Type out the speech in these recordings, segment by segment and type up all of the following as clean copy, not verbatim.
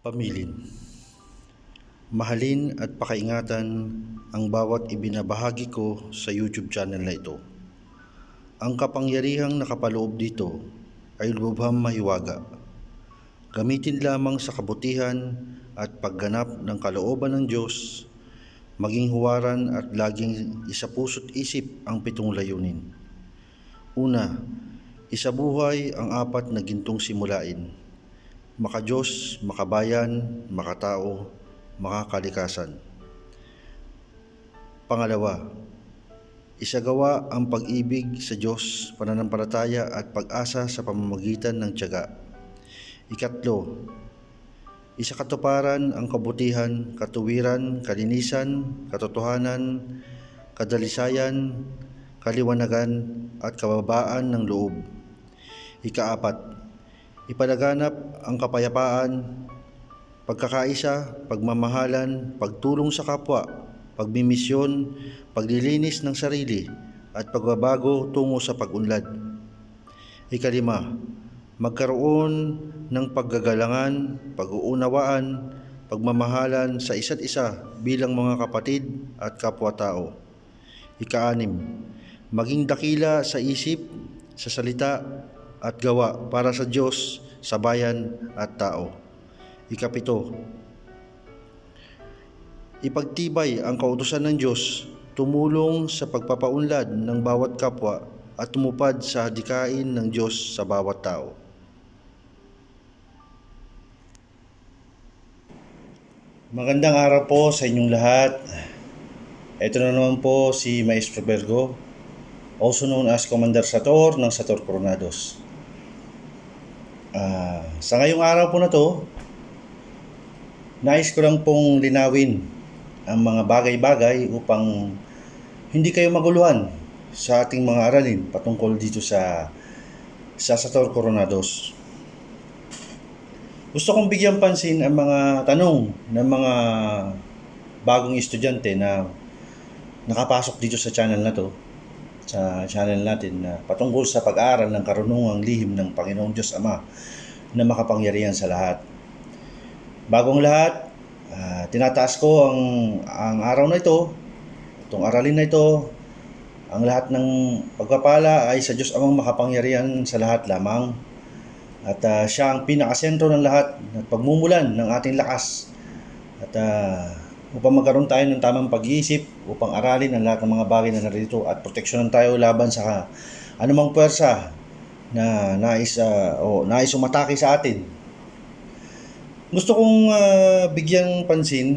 Pamilin. Mahalin at pakaingatan ang bawat ibinabahagi ko sa YouTube channel na ito. Ang kapangyarihang nakapaloob dito ay lubhang mahiwaga. Gamitin lamang sa kabutihan at pagganap ng kalooban ng Diyos, maging huwaran at laging isapuso't isip ang 7 layunin. Una, isabuhay ang 4 na gintong simulain: maka-Diyos, makabayan, makatao, makakalikasan. Pangalawa, isagawa ang pag-ibig sa Diyos, pananampalataya at pag-asa sa pamamagitan ng tiyaga. Ikatlo, isakatuparan ang kabutihan, katuwiran, kalinisan, katotohanan, kadalisayan, kaliwanagan at kababaan ng loob. Ikaapat, ipalaganap ang kapayapaan, pagkakaisa, pagmamahalan, pagtulong sa kapwa, pagmimisyon, paglilinis ng sarili, at pagbabago tungo sa pag-unlad. Ikalima, magkaroon ng paggagalangan, pag-uunawaan, pagmamahalan sa isa't isa bilang mga kapatid at kapwa-tao. Ika-6, maging dakila sa isip, sa salita at gawa para sa Diyos, sa bayan at tao. Ika-7, ipagtibay ang kautusan ng Diyos, tumulong sa pagpapaunlad ng bawat kapwa at tumupad sa hadikain ng Diyos sa bawat tao. Magandang araw po sa inyong lahat. Ito na naman po si Maestro Virgo, also known as Commander Sator ng Sator Coronados. Sa ngayong araw po na to, nais ko lang pong linawin ang mga bagay-bagay upang hindi kayo maguluhan sa ating mga aralin patungkol dito sa Sator Coronados. Gusto kong bigyan pansin ang mga tanong ng mga bagong estudyante na nakapasok dito sa channel na to, sa channel natin na patungkol sa pag-aaral ng karunungang lihim ng Panginoong Diyos Ama na makapangyarihan sa lahat. Bagong lahat, tinataas ko ang araw na ito, itong aralin na ito, ang lahat ng pagpapala ay sa Diyos Amang makapangyarihan sa lahat lamang. At siya ang pinakasentro ng lahat at pagmumulan ng ating lakas. At upang magkaroon tayo ng tamang pag-iisip, upang aralin ang lahat ng mga bagay na narito at proteksyonan tayo laban sa anumang puwersa na nais umatake sa atin. Gusto kong bigyang pansin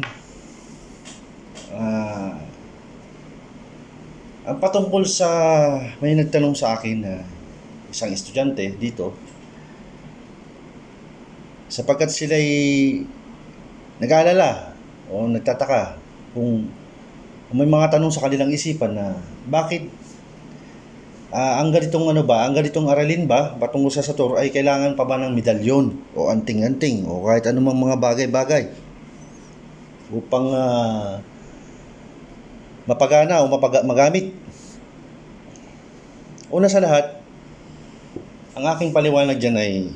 ang patungkol sa may nagtanong sa akin na isang estudyante dito, sapagkat sila'y nag-aalala o nagtataka kung may mga tanong sa kanilang isipan na bakit ang ganitong aralin ba patungkol sa Sator ay kailangan pa ba ng medalyon o anting-anting o kahit anumang mga bagay-bagay upang mapagana o magamit. Una sa lahat, ang aking paliwanag dyan ay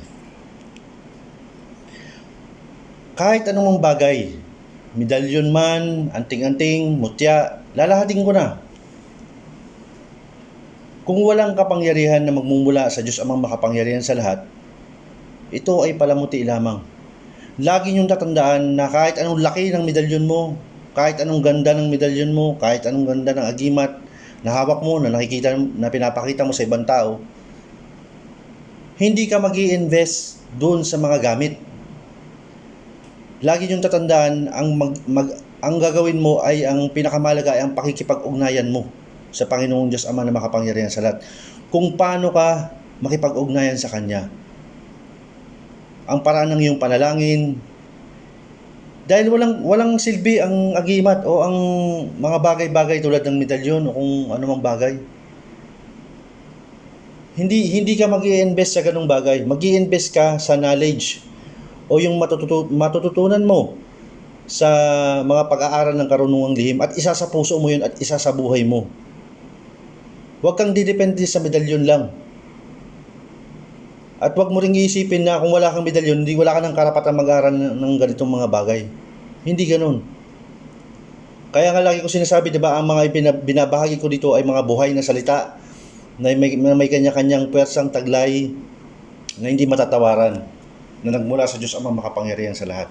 kahit anumang bagay, medalyon man, anting-anting, mutya, lalahatin ko na. Kung walang kapangyarihan na magmumula sa Diyos Amang makapangyarihan sa lahat, ito ay palamuti lamang. Lagi niyong tatandaan na kahit anong laki ng medalyon mo, kahit anong ganda ng medalyon mo, kahit anong ganda ng agimat na hawak mo, na nakikita, na pinapakita mo sa ibang tao, hindi ka mag-i-invest doon sa mga gamit. Lagi niyong tatandaan, ang gagawin mo ay ang pinakamahalaga ay ang pakikipag-ugnayan mo sa Panginoong Diyos Ama na makapangyarihan sa lahat. Kung paano ka makipag-ugnayan sa Kanya. Ang paraan ng iyong panalangin. Dahil walang silbi ang agimat o ang mga bagay-bagay tulad ng medalyon o kung anumang bagay. Hindi ka mag-i-invest sa ganung bagay. Mag-i-invest ka sa knowledge o yung matututunan mo sa mga pag-aaral ng karunungang lihim at isa sa puso mo yun at isa sa buhay mo. Huwag kang didepende sa medalyon lang. At wag mo ring iisipin na kung wala kang medalyon, hindi wala ka ng karapatan mag-aral ng ganitong mga bagay. Hindi ganun. Kaya nga lagi ko sinasabi, di ba, ang mga binabahagi ko dito ay mga buhay na salita na may kanya-kanyang pwersang taglay na hindi matatawaran, na nagmula sa Diyos Amang makapangyarihan sa lahat.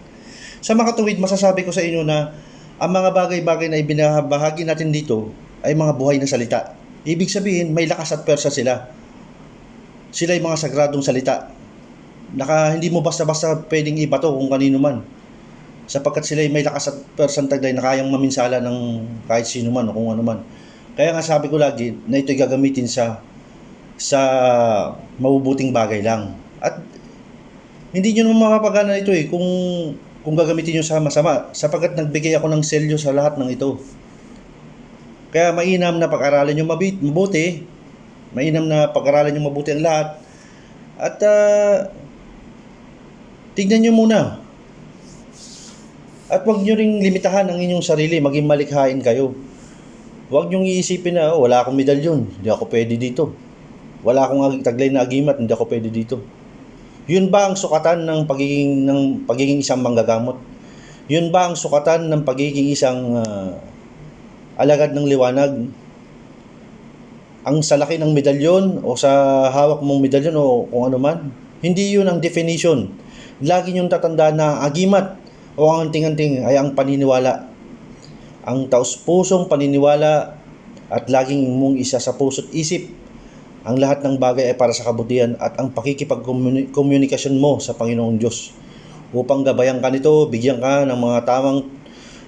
Sa makatuwid, masasabi ko sa inyo na ang mga bagay-bagay na ibinabahagi natin dito ay mga buhay na salita. Ibig sabihin, may lakas at pwersa sila. Sila ay mga sagradong salita. Hindi mo basta-basta pwedeng ibato kung kanino man. Sapagkat sila ay may lakas at pwersang taglay na kayang maminsala ng kahit sino man o kung ano man. Kaya nga sabi ko lagi na ito'y gagamitin sa mabubuting bagay lang. At hindi nyo naman mapapagana ito kung gagamitin nyo sa masama, sapagkat nagbigay ako ng selyo sa lahat ng ito. Kaya mainam na pag-aralan nyo mabuti, mainam na pag-aralan nyo mabuti ang lahat, at tignan nyo muna. At huwag nyo ring limitahan ang inyong sarili, maging malikhain kayo. Huwag nyo iisipin na, wala akong medalyon, hindi ako pwede dito. Wala akong taglay na agimat, hindi ako pwede dito. Yun ba ang sukatan ng pagiging isang manggagamot? Yun ba ang sukatan ng pagiging isang alagad ng liwanag? Ang sa laki ng medalyon o sa hawak mong medalyon o kung ano man? Hindi yun ang definition. Lagi niyong tatandaan na agimat o ang anting-anting ay ang paniniwala. Ang taos-pusong paniniwala at laging mong isa sa puso't isip. Ang lahat ng bagay ay para sa kabutihan at ang pakikipagkomunikasyon mo sa Panginoong Diyos upang gabayan ka nito, bigyan ka ng mga tamang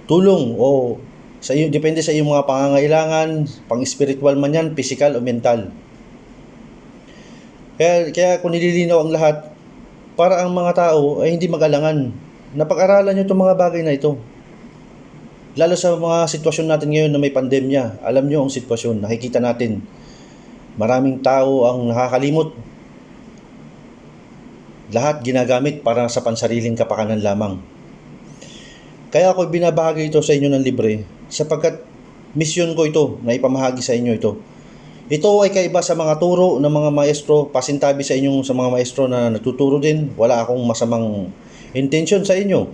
tulong o sa iyo, depende sa iyong mga pangangailangan, pang-spiritual man yan, physical o mental. Kaya kung nililinaw ang lahat, para ang mga tao ay hindi mag-alangan. Napag-aralan nyo itong mga bagay na ito. Lalo sa mga sitwasyon natin ngayon na may pandemya, alam nyo ang sitwasyon, nakikita natin. Maraming tao ang nakakalimot. Lahat ginagamit para sa pansariling kapakanan lamang. Kaya ako binabahagi ito sa inyo ng libre sapagkat misyon ko ito na ipamahagi sa inyo ito. Ito ay kaiba sa mga turo ng mga maestro, pasintabi sa inyong sa mga maestro na natuturo din. Wala akong masamang intention sa inyo.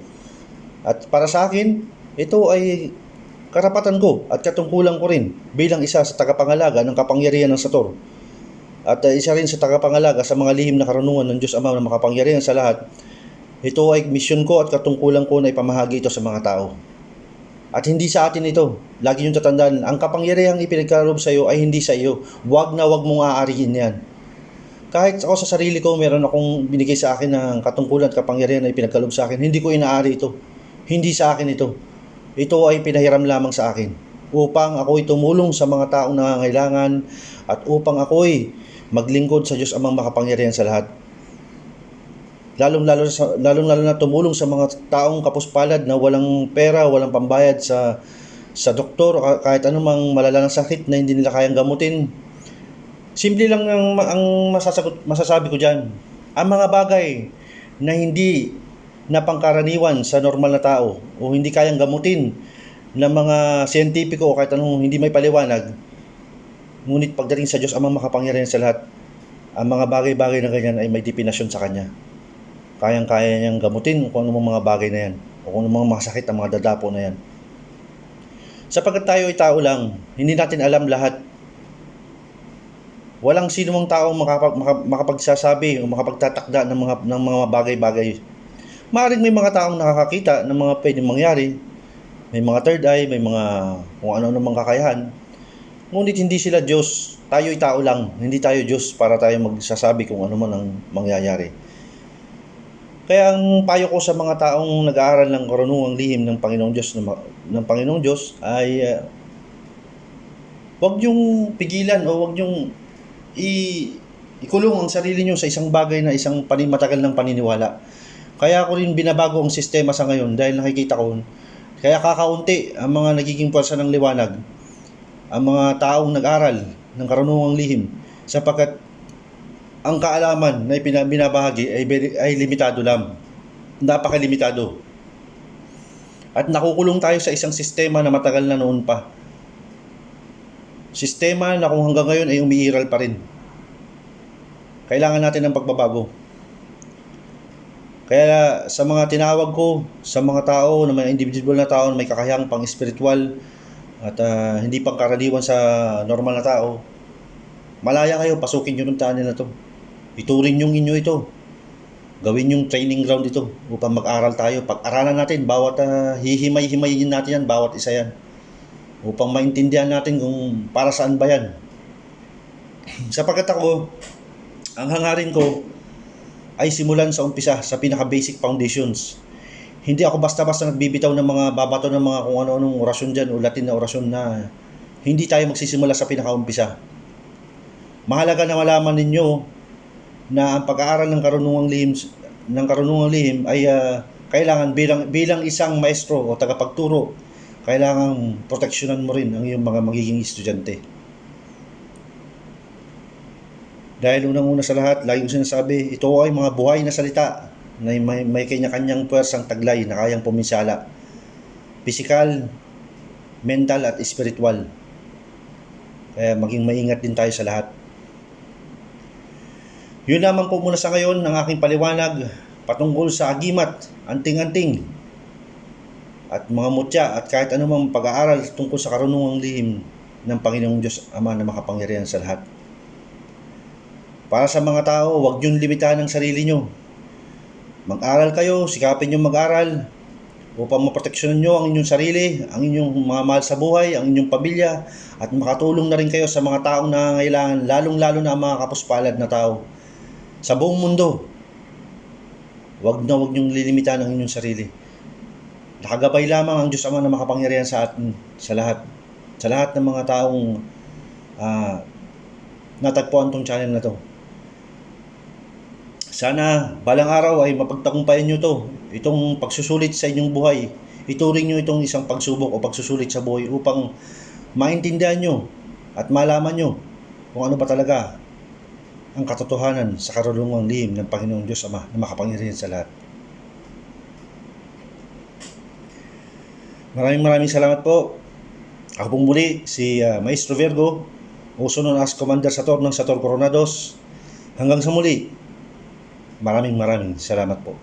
At para sa akin, ito ay karapatan ko at katungkulan ko rin bilang isa sa tagapangalaga ng kapangyarihan ng Sator at isa rin sa tagapangalaga sa mga lihim na karunungan ng Diyos Ama na makapangyarihan sa lahat. Ito ay misyon ko at katungkulan ko na ipamahagi ito sa mga tao. At hindi sa atin ito. Lagi niyong tatandaan, ang kapangyarihang ipinagkaloob sa iyo ay hindi sa iyo. Huwag mong aarihin yan. Kahit ako sa sarili ko, meron akong binigay sa akin ng katungkulan at kapangyarihan na ipinagkaloob sa akin. Hindi ko inaari ito. Hindi sa akin ito. Ito ay pinahiram lamang sa akin upang ako'y tumulong sa mga taong nangangailangan at upang ako'y maglingkod sa Diyos Amang makapangyarihan sa lahat. Lalong-lalo na tumulong sa mga taong kapuspalad na walang pera, walang pambayad sa doktor o kahit anumang malalang sakit na hindi nila kayang gamutin. Simple lang ang masasabi ko dyan. Ang mga bagay na hindi na pangkaraniwan sa normal na tao o hindi kayang gamutin ng mga siyentipiko o kahit anong hindi may paliwanag, ngunit pagdating sa Diyos Amang makapangyarihan sa lahat, ang mga bagay-bagay na ganyan ay may definasyon sa Kanya. Kayang-kaya niyang gamutin kung anong mga bagay na yan o kung anong mga masakit ang mga dadapo na yan. Sapagkat tayo ay tao lang, hindi natin alam lahat. Walang sino mang tao makapagsasabi o makapagtatakda ng mga bagay-bagay. Maaaring may mga taong nakakakita ng mga pwedeng mangyari. May mga third eye, may mga kung ano-ano mang kakayahan. Ngunit hindi sila Diyos. Tayo ay tao lang. Hindi tayo Diyos para tayo magsasabi kung ano man ang mangyayari. Kaya ang payo ko sa mga taong nag-aaral ng karunungang lihim ng Panginoong Diyos ay huwag niyong pigilan o huwag niyong ikulong ang sarili niyo sa isang bagay na isang matagal ng paniniwala. Kaya ako rin binabago ang sistema sa ngayon dahil nakikita ko, kaya kakaunti ang mga nagiging pwersa ng liwanag, ang mga taong nag-aral ng karunungang lihim, sapagkat ang kaalaman na binabahagi ay limitado lang, napakalimitado. At nakukulong tayo sa isang sistema na matagal na noon pa. Sistema na kung hanggang ngayon ay umiiral pa rin. kailangan natin ng pagbabago. Kaya sa mga tinawag ko, sa mga tao na may individual na tao na may kakayahang pang spiritual at hindi pang karaniwan sa normal na tao, malaya kayo, pasukin nyo ng tunnel na to. Ituring yung inyo ito. Gawin yung training ground ito upang mag-aral tayo. Pag-aralan natin, bawat hihimay-himayin natin yan, bawat isa yan. Upang maintindihan natin kung para saan ba yan. Sapagkat ako, ang hangarin ko ay simulan sa umpisa, sa pinaka-basic foundations. Hindi ako basta-basta nagbibitaw ng mga babato ng mga kung ano-anong orasyon dyan o Latin na orasyon na hindi tayo magsisimula sa pinaka-umpisa. Mahalaga na malaman ninyo na ang pag-aaral ng karunungang lihim ay kailangan bilang isang maestro o tagapagturo, kailangan proteksyonan mo rin ang iyong mga magiging estudyante. Dahil unang-una sa lahat, lagi ko sinasabi, ito ay mga buhay na salita na may kanya-kanyang puwersang taglay na kayang puminsala. Physical, mental at spiritual. Kaya maging maingat din tayo sa lahat. Yun lamang po muna sa ngayon ng aking paliwanag patungkol sa agimat, anting-anting, at mga mutya at kahit anumang pag-aaral tungkol sa karunungang lihim ng Panginoong Diyos Ama na makapangyarihan sa lahat. Para sa mga tao, huwag niyong limitahan ang sarili niyo. Mag-aral kayo, sikapin niyong mag-aral upang maproteksyonan niyo ang inyong sarili, ang inyong mga mahal sa buhay, ang inyong pamilya, at makatulong na rin kayo sa mga taong nangangailangan, lalong-lalo na ang mga kapuspalad na tao sa buong mundo. Huwag niyong lilimitahan ang inyong sarili. Nakagabay lamang ang Diyos Ama na makapangyarihan sa atin, sa lahat ng mga taong natagpuan tong channel na to. Sana balang araw ay mapagtagumpayan nyo itong pagsusulit sa inyong buhay. Ituring nyo itong isang pagsubok o pagsusulit sa buhay upang maintindihan nyo at malaman nyo kung ano ba talaga ang katotohanan sa karunungang lihim ng Panginoong Diyos Ama na makapangyarihan sa lahat. Maraming salamat po. Ako pong muli si Maestro Virgo, also known as Commander Sator ng Sator Coronados. Hanggang sa muli, maraming salamat po.